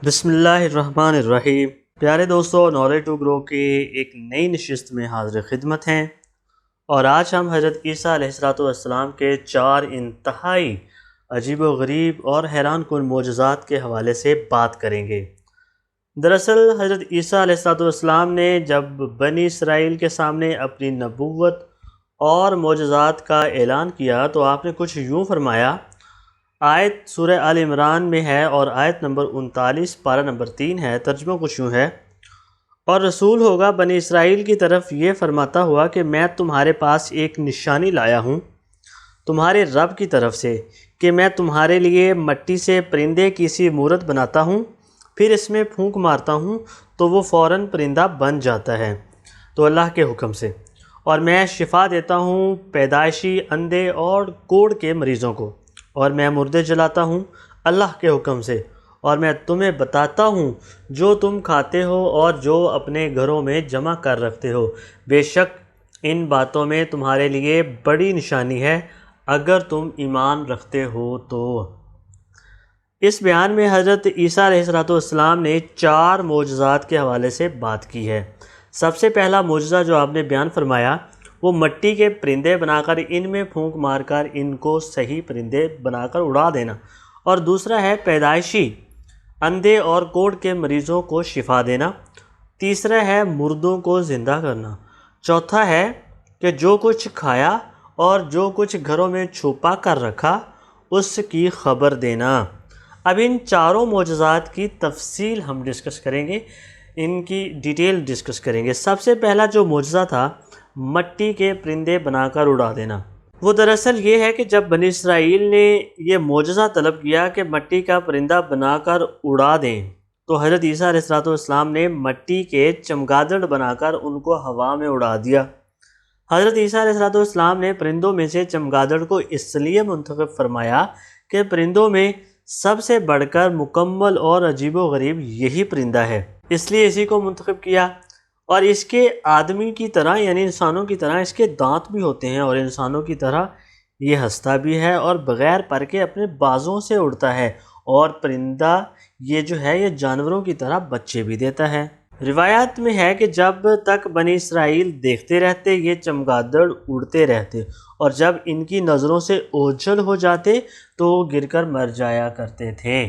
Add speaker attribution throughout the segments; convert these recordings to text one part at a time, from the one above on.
Speaker 1: بسم اللہ الرحمن الرحیم۔ پیارے دوستو، نالج ٹو گرو کی ایک نئی نشست میں حاضر خدمت ہیں، اور آج ہم حضرت عیسیٰ علیہ السلام کے 4 انتہائی عجیب و غریب اور حیران کن معجزات کے حوالے سے بات کریں گے۔ دراصل حضرت عیسیٰ علیہ السلام نے جب بنی اسرائیل کے سامنے اپنی نبوت اور معجزات کا اعلان کیا تو آپ نے کچھ یوں فرمایا۔ آیت سورہ آل عمران میں ہے اور آیت نمبر 39 پارہ نمبر 3 ہے۔ ترجمہ کچھ یوں ہے: اور رسول ہوگا بنی اسرائیل کی طرف یہ فرماتا ہوا کہ میں تمہارے پاس ایک نشانی لایا ہوں تمہارے رب کی طرف سے، کہ میں تمہارے لیے مٹی سے پرندے کی سی مورت بناتا ہوں، پھر اس میں پھونک مارتا ہوں تو وہ فوراً پرندہ بن جاتا ہے تو اللہ کے حکم سے، اور میں شفا دیتا ہوں پیدائشی اندھے اور کوڑ کے مریضوں کو، اور میں مردے جلاتا ہوں اللہ کے حکم سے، اور میں تمہیں بتاتا ہوں جو تم کھاتے ہو اور جو اپنے گھروں میں جمع کر رکھتے ہو، بے شک ان باتوں میں تمہارے لیے بڑی نشانی ہے اگر تم ایمان رکھتے ہو تو۔ اس بیان میں حضرت عیسیٰ علیہ السلام نے 4 معجزات کے حوالے سے بات کی ہے۔ سب سے پہلا معجزہ جو آپ نے بیان فرمایا وہ مٹی کے پرندے بنا کر ان میں پھونک مار کر ان کو صحیح پرندے بنا کر اڑا دینا، اور دوسرا ہے پیدائشی اندھے اور کوڑ کے مریضوں کو شفا دینا، تیسرا ہے مردوں کو زندہ کرنا، چوتھا ہے کہ جو کچھ کھایا اور جو کچھ گھروں میں چھپا کر رکھا اس کی خبر دینا۔ اب ان 4 معجزات کی تفصیل ہم ڈسکس کریں گے، ان کی ڈیٹیل ڈسکس کریں گے۔ سب سے پہلا جو معجزہ تھا مٹی کے پرندے بنا کر اڑا دینا، وہ دراصل یہ ہے کہ جب بنی اسرائیل نے یہ معجزہ طلب کیا کہ مٹی کا پرندہ بنا کر اڑا دیں، تو حضرت عیسیٰ علیہ السلام نے مٹی کے چمگادڑ بنا کر ان کو ہوا میں اڑا دیا۔ حضرت عیسیٰ علیہ السلام نے پرندوں میں سے چمگادڑ کو اس لیے منتخب فرمایا کہ پرندوں میں سب سے بڑھ کر مکمل اور عجیب و غریب یہی پرندہ ہے، اس لیے اسی کو منتخب کیا۔ اور اس کے آدمی کی طرح یعنی انسانوں کی طرح اس کے دانت بھی ہوتے ہیں، اور انسانوں کی طرح یہ ہنستا بھی ہے اور بغیر پر کے اپنے بازوں سے اڑتا ہے، اور پرندہ یہ جو ہے یہ جانوروں کی طرح بچے بھی دیتا ہے۔ روایات میں ہے کہ جب تک بنی اسرائیل دیکھتے رہتے یہ چمگادڑ اڑتے رہتے، اور جب ان کی نظروں سے اوجھل ہو جاتے تو وہ گر کر مر جایا کرتے تھے۔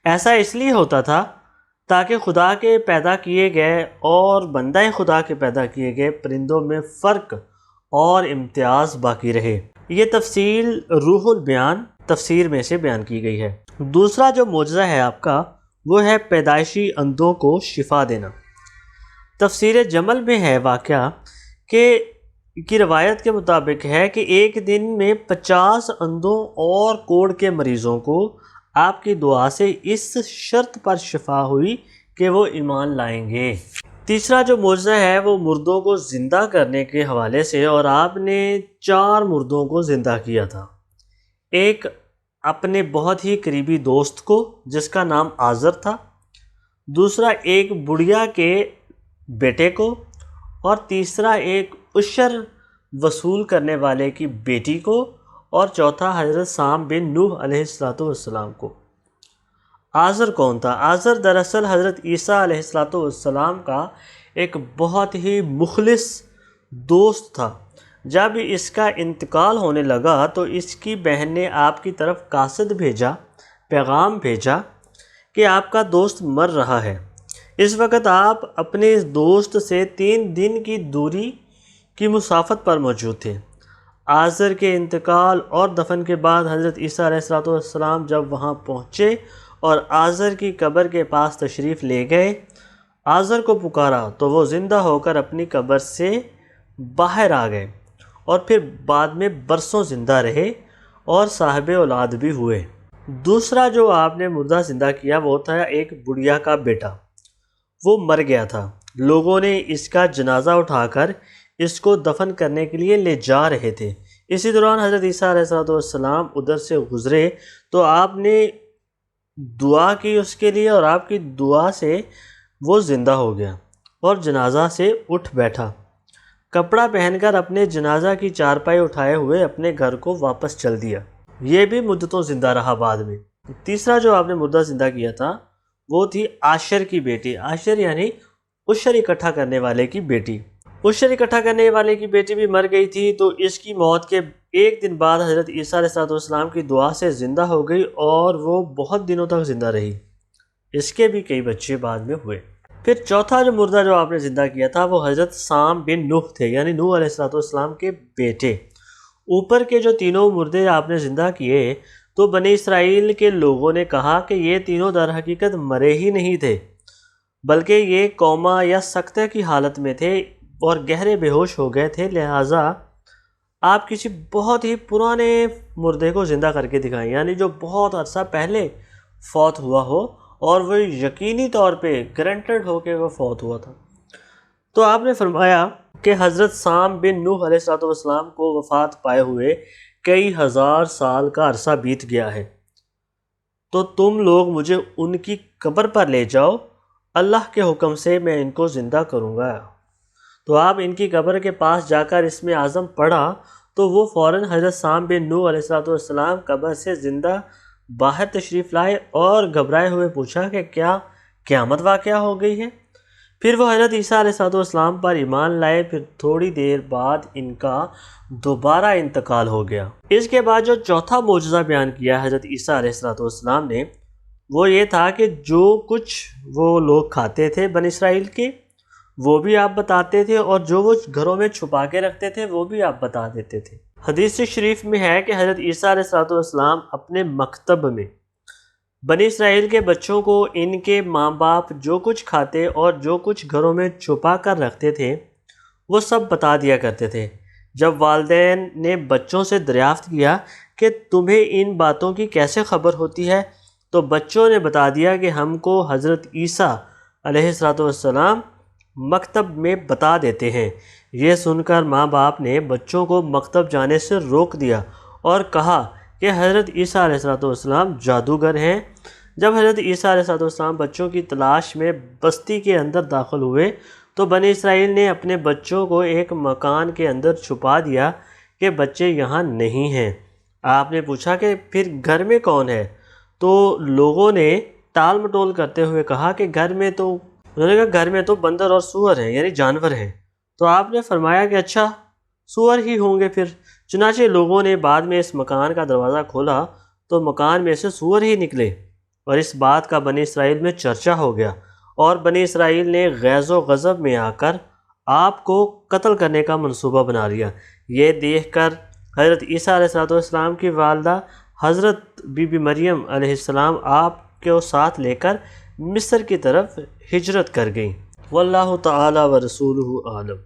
Speaker 1: ایسا اس لیے ہوتا تھا تاکہ خدا کے پیدا کیے گئے اور بندہ خدا کے پیدا کیے گئے پرندوں میں فرق اور امتیاز باقی رہے۔ یہ تفصیل روح البیان تفسیر میں سے بیان کی گئی ہے۔ دوسرا جو معجزہ ہے آپ کا وہ ہے پیدائشی اندھوں کو شفا دینا۔ تفسیر جمل میں ہے واقعہ کہ روایت کے مطابق ہے کہ ایک دن میں 50 اندھوں اور کوڑ کے مریضوں کو آپ کی دعا سے اس شرط پر شفا ہوئی کہ وہ ایمان لائیں گے۔ تیسرا جو معجزہ ہے وہ مردوں کو زندہ کرنے کے حوالے سے، اور آپ نے 4 مردوں کو زندہ کیا تھا۔ ایک اپنے بہت ہی قریبی دوست کو جس کا نام آزر تھا، دوسرا ایک بڑھیا کے بیٹے کو، اور تیسرا ایک عشر وصول کرنے والے کی بیٹی کو، اور چوتھا حضرت سام بن نوح علیہ السلام کو۔ آزر کون تھا؟ آزر دراصل حضرت عیسیٰ علیہ السلام کا ایک بہت ہی مخلص دوست تھا۔ جب اس کا انتقال ہونے لگا تو اس کی بہن نے آپ کی طرف قاصد بھیجا، پیغام بھیجا کہ آپ کا دوست مر رہا ہے۔ اس وقت آپ اپنے دوست سے 3 دن کی دوری کی مسافت پر موجود تھے۔ آزر کے انتقال اور دفن کے بعد حضرت عیسیٰ علیہ السلام جب وہاں پہنچے اور آزر کی قبر کے پاس تشریف لے گئے، آزر کو پکارا تو وہ زندہ ہو کر اپنی قبر سے باہر آ گئے، اور پھر بعد میں برسوں زندہ رہے اور صاحب اولاد بھی ہوئے۔ دوسرا جو آپ نے مردہ زندہ کیا وہ تھا ایک بڑھیا کا بیٹا، وہ مر گیا تھا۔ لوگوں نے اس کا جنازہ اٹھا کر اس کو دفن کرنے کے لیے لے جا رہے تھے۔ اسی دوران حضرت عیسیٰ علیہ السلام ادھر سے گزرے تو آپ نے دعا کی اس کے لیے، اور آپ کی دعا سے وہ زندہ ہو گیا اور جنازہ سے اٹھ بیٹھا۔ کپڑا پہن کر اپنے جنازہ کی چارپائی اٹھائے ہوئے اپنے گھر کو واپس چل دیا۔ یہ بھی مدتوں زندہ رہا بعد میں۔ تیسرا جو آپ نے مردہ زندہ کیا تھا وہ تھی عاشر کی بیٹی، عاشر یعنی عشر اکٹھا کرنے والے کی بیٹی۔ عشر اکٹھا کرنے والے کی بیٹی بھی مر گئی تھی، تو اس کی موت کے ایک دن بعد حضرت عیسیٰ علیہ السلام کی دعا سے زندہ ہو گئی اور وہ بہت دنوں تک زندہ رہی۔ اس کے بھی کئی بچے بعد میں ہوئے۔ پھر چوتھا جو مردہ جو آپ نے زندہ کیا تھا وہ حضرت سام بن نوح تھے، یعنی نوح علیہ السلام کے بیٹے۔ اوپر کے جو تینوں مردے آپ نے زندہ کیے تو بنی اسرائیل کے لوگوں نے کہا کہ یہ تینوں در حقیقت مرے ہی نہیں تھے، بلکہ یہ کوما یا سکتہ کی حالت میں تھے اور گہرے بے ہوش ہو گئے تھے، لہٰذا آپ کسی بہت ہی پرانے مردے کو زندہ کر کے دکھائیں، یعنی جو بہت عرصہ پہلے فوت ہوا ہو اور وہ یقینی طور پہ گارنٹیڈ ہو کہ وہ فوت ہوا تھا۔ تو آپ نے فرمایا کہ حضرت سام بن نوح علیہ السلام کو وفات پائے ہوئے کئی ہزار سال کا عرصہ بیت گیا ہے، تو تم لوگ مجھے ان کی قبر پر لے جاؤ، اللہ کے حکم سے میں ان کو زندہ کروں گا۔ تو آپ ان کی قبر کے پاس جا کر اسم اعظم پڑھا تو وہ فوراً حضرت سام بن نوح علیہ السلام قبر سے زندہ باہر تشریف لائے اور گھبرائے ہوئے پوچھا کہ کیا قیامت واقعہ ہو گئی ہے؟ پھر وہ حضرت عیسیٰ علیہ السلام پر ایمان لائے۔ پھر تھوڑی دیر بعد ان کا دوبارہ انتقال ہو گیا۔ اس کے بعد جو چوتھا معجزہ بیان کیا حضرت عیسیٰ علیہ السلام نے وہ یہ تھا کہ جو کچھ وہ لوگ کھاتے تھے بنی اسرائیل کے وہ بھی آپ بتاتے تھے، اور جو وہ گھروں میں چھپا کے رکھتے تھے وہ بھی آپ بتا دیتے تھے۔ حدیث شریف میں ہے کہ حضرت عیسیٰ علیہ السلام اپنے مکتب میں بنی اسرائیل کے بچوں کو ان کے ماں باپ جو کچھ کھاتے اور جو کچھ گھروں میں چھپا کر رکھتے تھے وہ سب بتا دیا کرتے تھے۔ جب والدین نے بچوں سے دریافت کیا کہ تمہیں ان باتوں کی کیسے خبر ہوتی ہے، تو بچوں نے بتا دیا کہ ہم کو حضرت عیسیٰ علیہ السلام مکتب میں بتا دیتے ہیں۔ یہ سن کر ماں باپ نے بچوں کو مکتب جانے سے روک دیا اور کہا کہ حضرت عیسیٰ علیہ السلام جادوگر ہیں۔ جب حضرت عیسیٰ علیہ السلام بچوں کی تلاش میں بستی کے اندر داخل ہوئے تو بنی اسرائیل نے اپنے بچوں کو ایک مکان کے اندر چھپا دیا کہ بچے یہاں نہیں ہیں۔ آپ نے پوچھا کہ پھر گھر میں کون ہے؟ تو لوگوں نے ٹال مٹول کرتے ہوئے کہا کہ انہوں نے کہا گھر میں تو بندر اور سور ہیں، یعنی جانور ہیں۔ تو آپ نے فرمایا کہ اچھا سور ہی ہوں گے پھر۔ چنانچہ لوگوں نے بعد میں اس مکان کا دروازہ کھولا تو مکان میں سے سور ہی نکلے، اور اس بات کا بنی اسرائیل میں چرچا ہو گیا، اور بنی اسرائیل نے غیظ و غضب میں آ کر آپ کو قتل کرنے کا منصوبہ بنا لیا۔ یہ دیکھ کر حضرت عیسیٰ علیہ السلام کی والدہ حضرت بی بی مریم علیہ السلام آپ کو ساتھ لے کر مصر کی طرف ہجرت کر گئیں۔ واللہ تعالی و رسولہ عالم۔